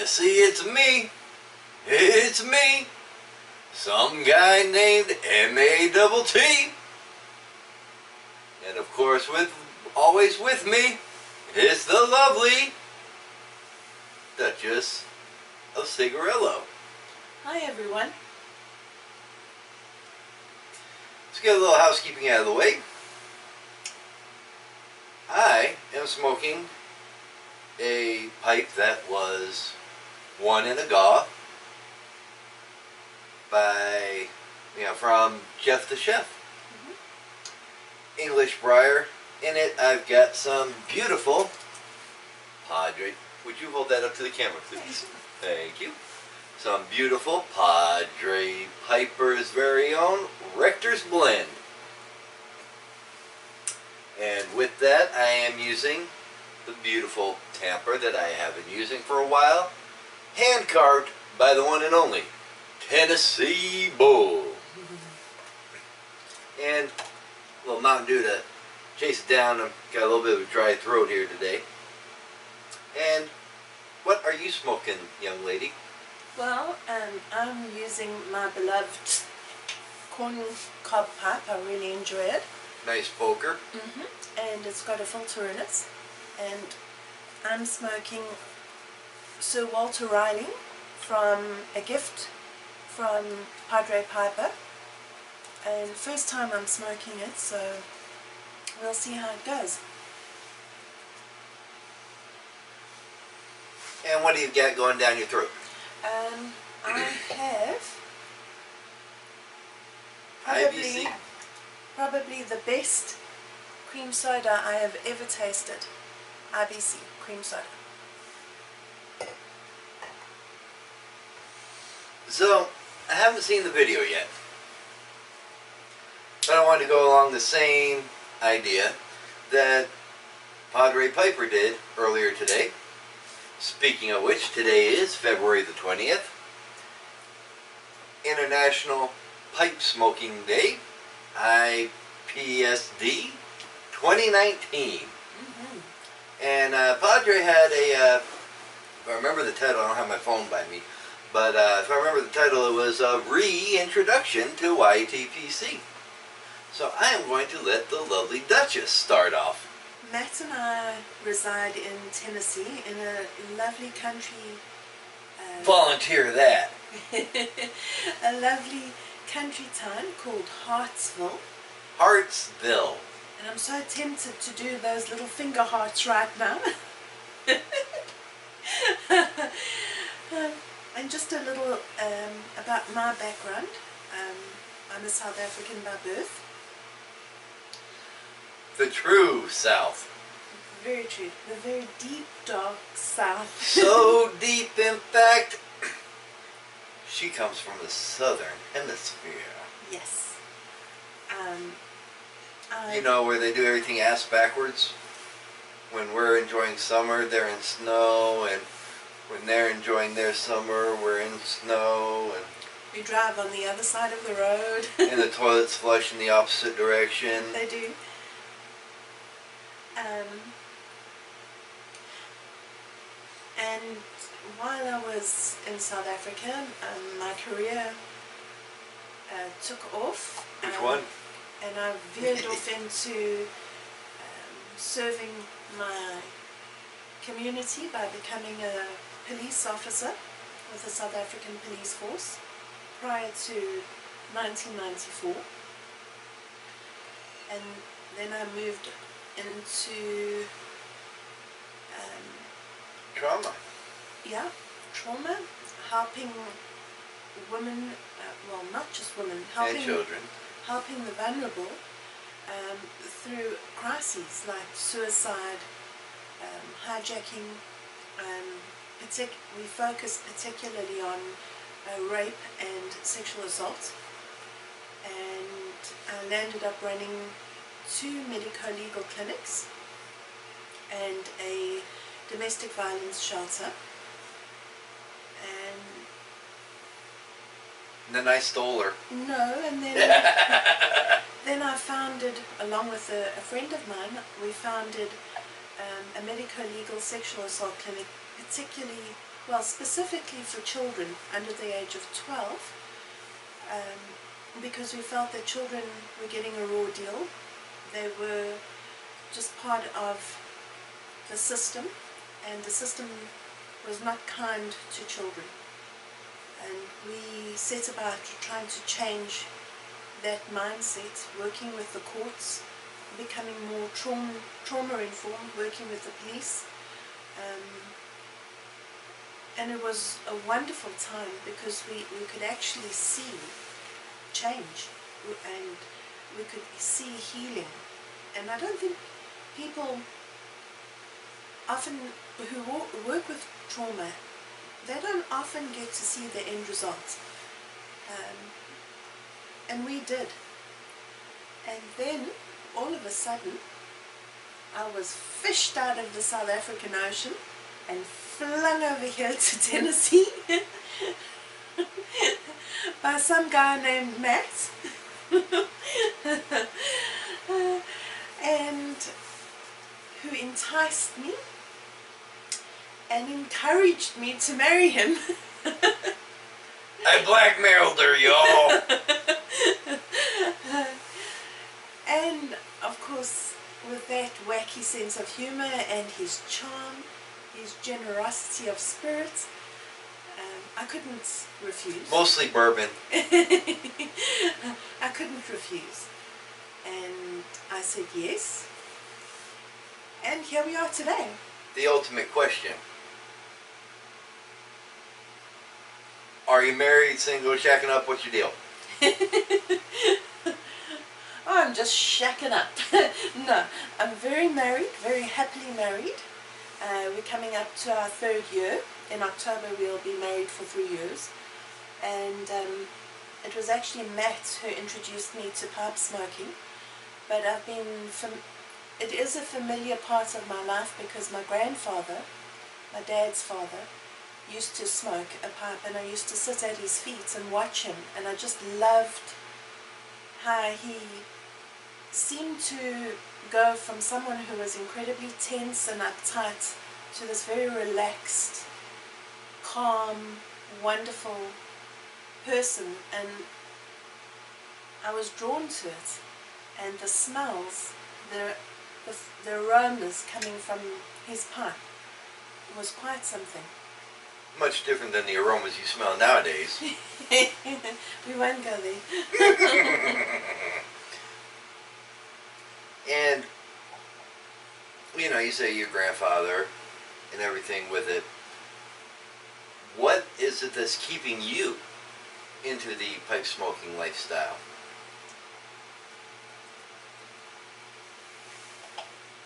Tennessee, it's me. It's me. Some guy named M-A-T-T. And of course, always with me, is the lovely Duchess of Cigarillo. Hi everyone. Let's get a little housekeeping out of the way. I am smoking a pipe that was one in a gaw by, from Jeff the Chef. English briar. In it, I've got some beautiful Padre. Would you hold that up to the camera, please? Thank you. Some beautiful Padre Piper's very own Rector's Blend. And with that, I am using the beautiful tamper that I have been using for a while, hand carved by the one and only Tennessee Bull. And a little Mountain Dew to chase it down. I've got a little bit of a dry throat here today. And what are you smoking, young lady? Well, I'm using my beloved corn cob pipe. I really enjoy it. Nice poker. And it's got a filter in it. And I'm smoking Sir Walter Raleigh from a gift from Padre Piper. And first time I'm smoking it, so we'll see how it goes. And what do you got going down your throat? I have IBC? probably the best cream soda I have ever tasted. IBC cream soda. So, I haven't seen the video yet, but I wanted to go along the same idea that Padre Piper did earlier today. Speaking of which, today is February the 20th, International Pipe Smoking Day, IPSD 2019. And Padre had a, if I remember the title, I don't have my phone by me, but if I remember the title, it was Reintroduction to YTPC. So I am going to let the lovely Duchess start off. Matt and I reside in Tennessee in a lovely country. Volunteer that. A lovely country town called Hartsville. Hartsville. And I'm so tempted to do those little finger hearts right now. And just a little about my background. I'm a South African by birth. The true South. Very true. The very deep, dark South. So deep, in fact, she comes from the Southern Hemisphere. Yes. You know, where they do everything ass backwards? When we're enjoying summer, they're in snow, and when they're enjoying their summer, we're in snow, and we drive on the other side of the road. and the toilets flush in the opposite direction. They do. And while I was in South Africa, my career took off. Which one? And I veered off into serving my community by becoming a police officer with the South African Police Force prior to 1994. And then I moved into Trauma. yeah, trauma, helping women, well, not just women, And children. helping the vulnerable through crises like suicide, hijacking. We focus particularly on rape and sexual assault, and I landed up running 2 medico-legal clinics and a domestic violence shelter. And then I stole her. no, and then then I founded, along with a friend of mine, we founded a medico-legal sexual assault clinic, particularly well, specifically for children under the age of 12, because we felt that children were getting a raw deal. They were just part of the system, and the system was not kind to children. And we set about trying to change that mindset, working with the courts, becoming more trauma-informed, working with the police. And it was a wonderful time because we could actually see change, and we could see healing. And I don't think people often who work with trauma, they don't often get to see the end result. And we did. And then, all of a sudden, I was fished out of the South African Ocean and flung over here to Tennessee by some guy named Matt. And who enticed me and encouraged me to marry him. I blackmailed her, y'all. And of course, with that wacky sense of humor and his charm, his generosity of spirit, I couldn't refuse. Mostly bourbon. I couldn't refuse. And I said yes. And here we are today. The ultimate question. Are you married, single, shacking up? What's your deal? Oh, I'm just shacking up. No, I'm very married, very happily married. We're coming up to our 3rd year. In October we'll be married for 3 years. And it was actually Matt who introduced me to pipe smoking. But it is a familiar part of my life because my grandfather, my dad's father, used to smoke a pipe, and I used to sit at his feet and watch him, and I just loved how he seemed to go from someone who was incredibly tense and uptight to this very relaxed, calm, wonderful person. And I was drawn to it, and the smells, the aromas coming from his pipe was quite something. Much different than the aromas you smell nowadays. We won't go there. And, you know, you say your grandfather and everything with it. What is it that's keeping you into the pipe smoking lifestyle?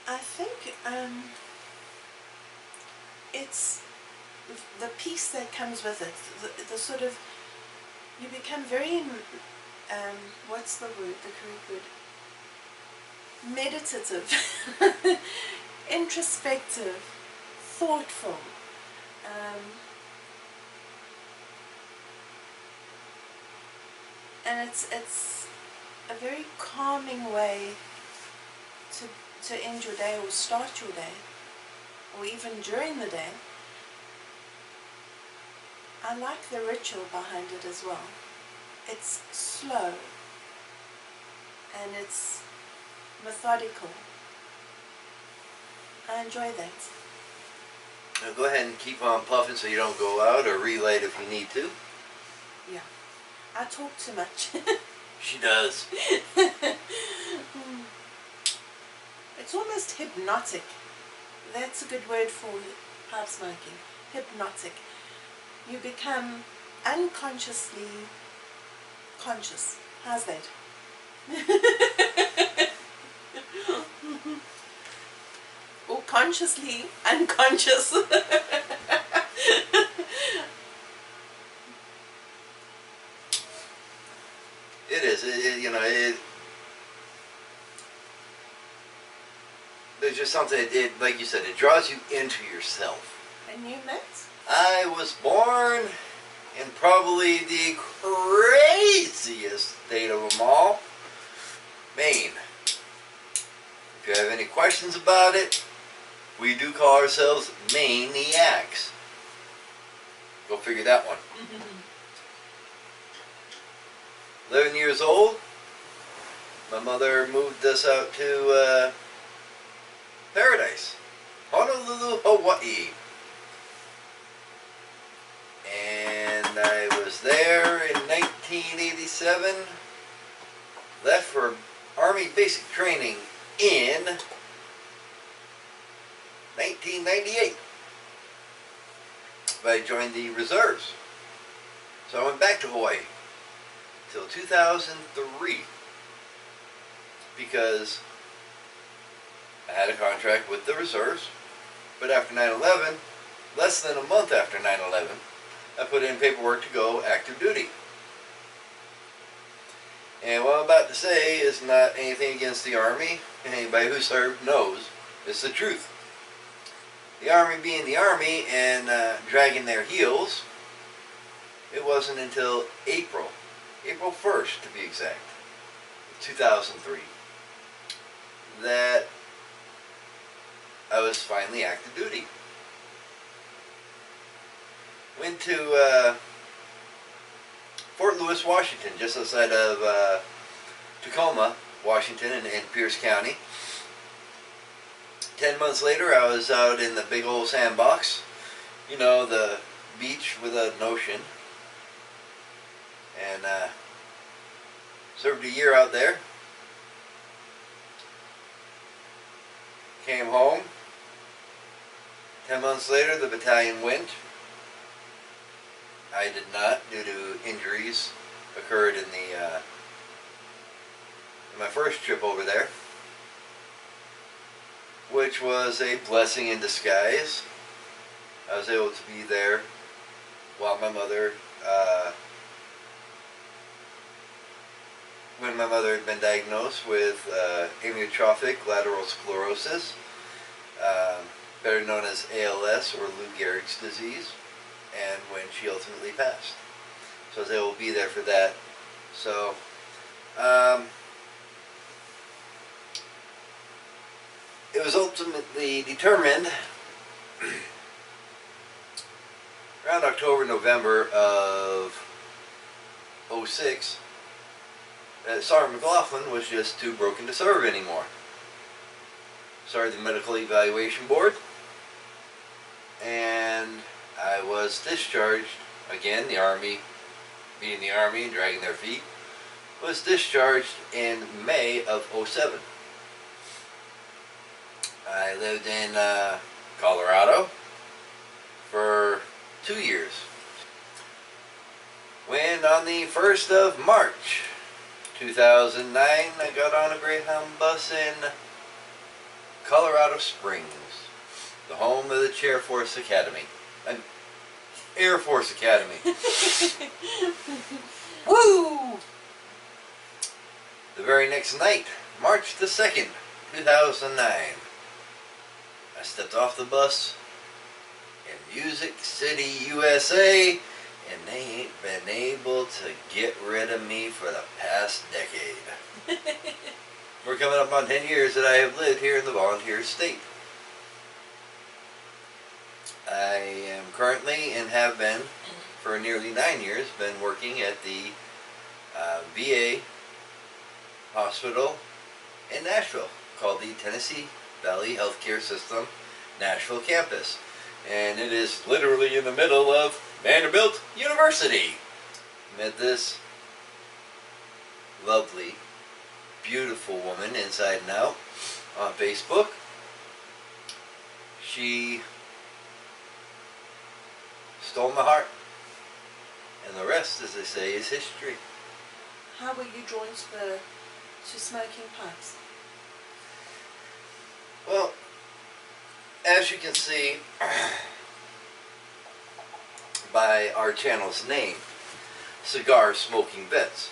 I think it's the peace that comes with it, the sort of, you become very, what's the word, the correct word? Meditative, introspective, thoughtful. And it's a very calming way to end your day or start your day, or even during the day. I like the ritual behind it as well. It's slow and it's methodical. I enjoy that. Now go ahead and keep on puffing so you don't go out, or relight if you need to. Yeah. I talk too much. She does. It's almost hypnotic. That's a good word for pipe smoking. Hypnotic. You become unconsciously conscious. How's that? Or consciously unconscious. It is. You know, there's just something, like you said, it draws you into yourself. And you, Matt? I was born in probably the craziest state of them all, Maine. If you have any questions about it, we do call ourselves Maniacs. Go figure that one. 11 years old, my mother moved us out to Paradise, Honolulu, Hawaii. And I was there in 1987, left for Army basic training in 1998. But I joined the reserves. So I went back to Hawaii till 2003 because I had a contract with the reserves. But after 9/11, less than a month after 9/11, I put in paperwork to go active duty. And what I'm about to say is not anything against the Army. Anybody who served knows it's the truth. The Army being the Army and dragging their heels, it wasn't until April 1st to be exact, 2003, that I was finally active duty. Went to Fort Lewis, Washington, just outside of Tacoma, Washington, in Pierce County. 10 months later, I was out in the big old sandbox, you know, the beach with an ocean, and served a year out there. Came home. 10 months later, the battalion went. I did not, due to injuries occurred in the in my first trip over there, which was a blessing in disguise. I was able to be there while my mother, when my mother had been diagnosed with amyotrophic lateral sclerosis, better known as ALS or Lou Gehrig's disease, and when she ultimately passed. So I was able to be there for that. So, it was ultimately determined around October, November of '06 that Sergeant McLaughlin was just too broken to serve anymore. Started the medical evaluation board, and I was discharged. Again, the Army, being the Army and dragging their feet, was discharged in May of '07. I lived in Colorado for 2 years. When on the 1st of March 2009, I got on a Greyhound bus in Colorado Springs, the home of the Air Force Academy. Air Force Academy. Woo! The very next night, March the 2nd, 2009, I stepped off the bus in Music City, USA, and they ain't been able to get rid of me for the past decade. We're coming up on 10 years that I have lived here in the volunteer state. I am currently, and have been for nearly 9 years, been working at the VA hospital in Nashville called the Tennessee Valley Healthcare System Nashville campus. And it is literally in the middle of Vanderbilt University. Met this lovely, beautiful woman inside and out on Facebook. She stole my heart, and the rest, as they say, is history. How were you drawn to smoking pipes? Well, as you can see by our channel's name, Cigar Smoking Vets,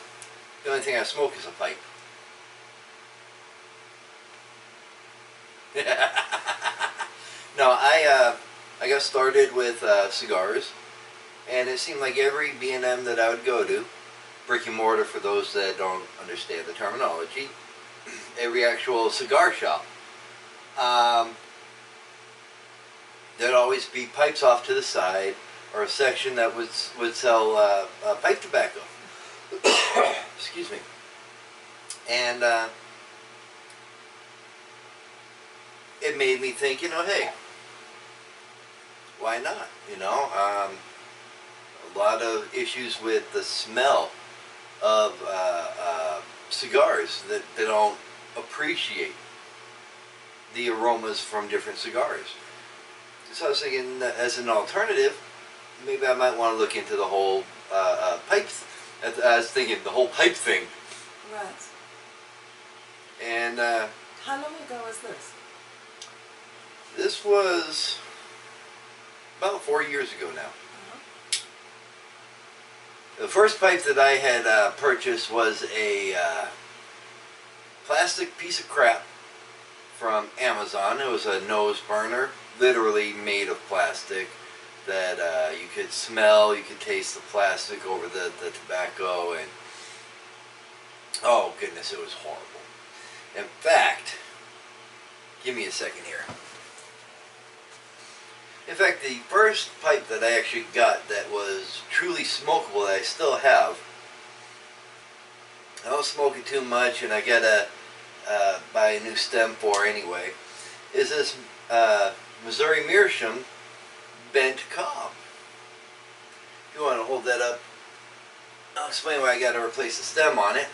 the only thing I smoke is a pipe. No, I got started with cigars, and it seemed like every B&M that I would go to, brick and mortar for those that don't understand the terminology, every actual cigar shop, there'd always be pipes off to the side or a section that would sell pipe tobacco. Excuse me. And it made me think, hey, why not? A lot of issues with the smell of cigars that they don't appreciate the aromas from different cigars. So I was thinking, as an alternative, maybe I might want to look into the whole pipe. I was thinking the whole pipe thing. Right. And how long ago was this? This was about 4 years ago now. The first pipe that I had purchased was a plastic piece of crap from Amazon. It was a nose burner, literally made of plastic, that you could smell, you could taste the plastic over the tobacco, and oh goodness, it was horrible. In fact, give me a second here. In fact, the first pipe that I actually got that was truly smokable, that I still have, I don't smoke it too much, and I gotta buy a new stem for anyway, is this Missouri Meerschaum bent cob. If you want to hold that up, I'll explain why I got to replace the stem on it.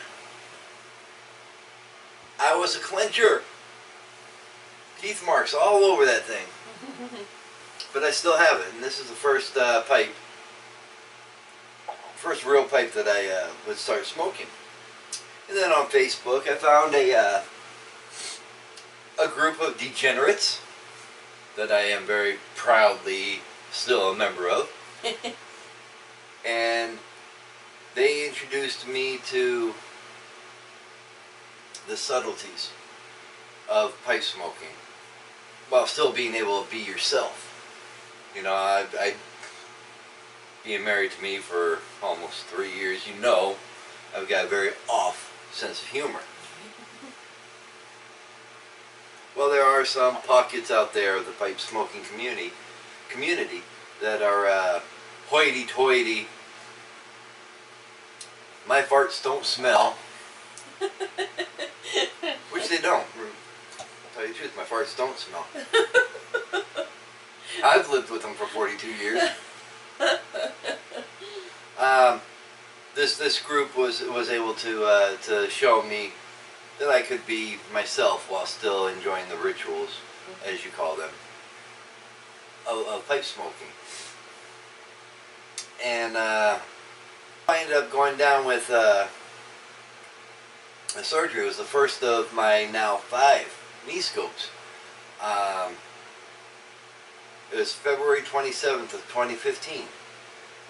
I was a clincher. Teeth marks all over that thing. But I still have it, and this is the first first real pipe that I would start smoking. And then on Facebook, I found a group of degenerates that I am very proudly still a member of. And they introduced me to the subtleties of pipe smoking while still being able to be yourself. I being married to me for almost 3 years, I've got a very off sense of humor. Well, there are some pockets out there of the pipe smoking community that are hoity-toity. My farts don't smell, which they don't. To tell you the truth, my farts don't smell. I've lived with them for 42 years. This group was able to show me that I could be myself while still enjoying the rituals, as you call them, of pipe smoking. And I ended up going down with a surgery. It was the first of my now 5 knee scopes. It was February 27th of 2015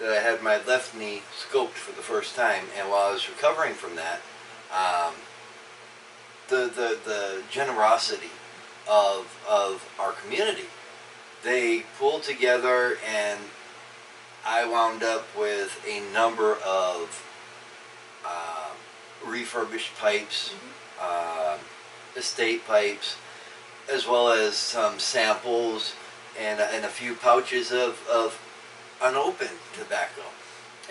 that I had my left knee scoped for the first time, and while I was recovering from that, the generosity of our community, they pulled together, and I wound up with a number of refurbished pipes, estate pipes, as well as some samples and a few pouches of unopened tobacco,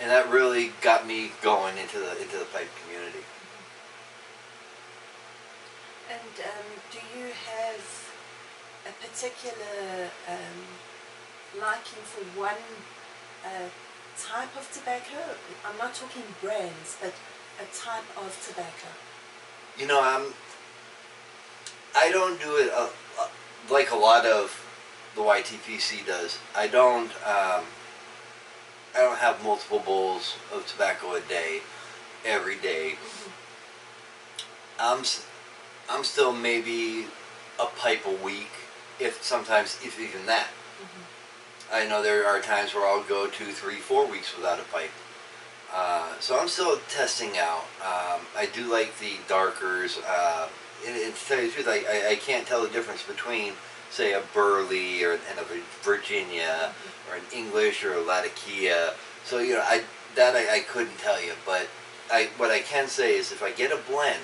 and that really got me going into the pipe community. And do you have a particular liking for one type of tobacco? I'm not talking brands, but a type of tobacco. I don't do it like a lot of the YTPC does. I don't have multiple bowls of tobacco a day, every day. I'm still maybe a pipe a week, if even that. I know there are times where I'll go 2, 3, 4 weeks without a pipe. So I'm still testing out. I do like the darkers. And to tell you the truth, I can't tell the difference between, say, a Burley and a Virginia, or an English or a Latakia. So I couldn't tell you. But what I can say is, if I get a blend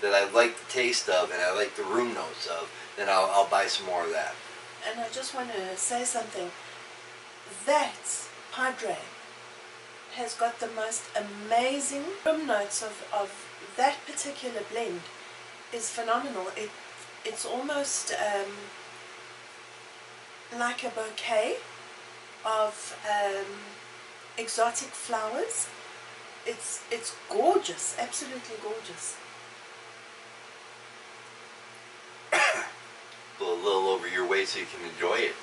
that I like the taste of and I like the room notes of, then I'll buy some more of that. And I just want to say something. That Padre has got the most amazing room notes of that particular blend is phenomenal. It's almost like a bouquet of exotic flowers. It's gorgeous, absolutely gorgeous. A little over your way so you can enjoy it.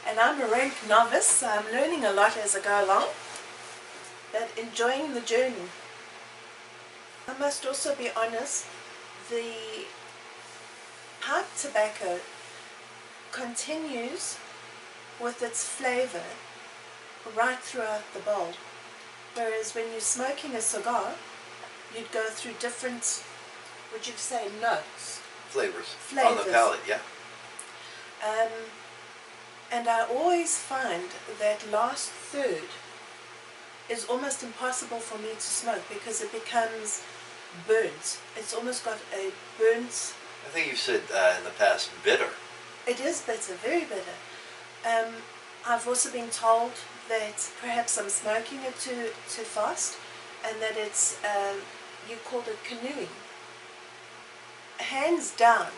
And I'm a rank novice, so I'm learning a lot as I go along, but enjoying the journey. I must also be honest, the pipe tobacco continues with its flavor right throughout the bowl, whereas when you're smoking a cigar, you'd go through different, would you say, notes? Flavors. On the palate, yeah. And I always find that last third is almost impossible for me to smoke because it becomes burnt. It's almost got a burnt. I think you've said in the past bitter. It is bitter, very bitter. I've also been told that perhaps I'm smoking it too fast, and that it's you called it canoeing. Hands down,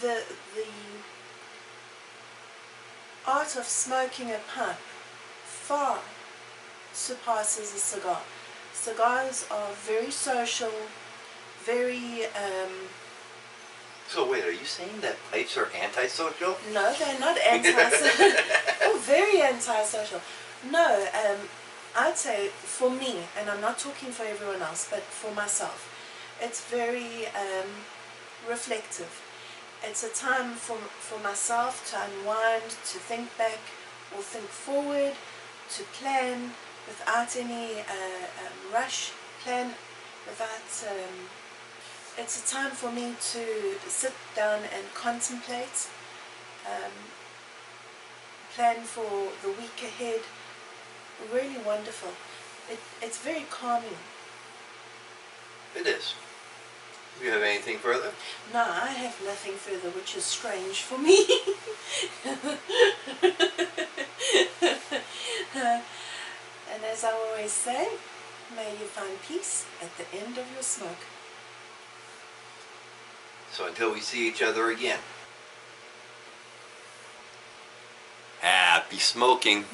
the art of smoking a pipe far surpasses a cigar. Cigars are very social, very So wait, are you saying that pipes are antisocial? no, they're not antisocial. Oh, very antisocial. No, I'd say for me, and I'm not talking for everyone else, but for myself, it's very reflective. It's a time for myself to unwind, to think back or think forward, to plan without any rush, plan without... it's a time for me to sit down and contemplate, plan for the week ahead. Really wonderful. It's very calming. It is. Do you have anything further? No, I have nothing further, which is strange for me. And as I always say, may you find peace at the end of your smoke. So until we see each other again. Happy smoking.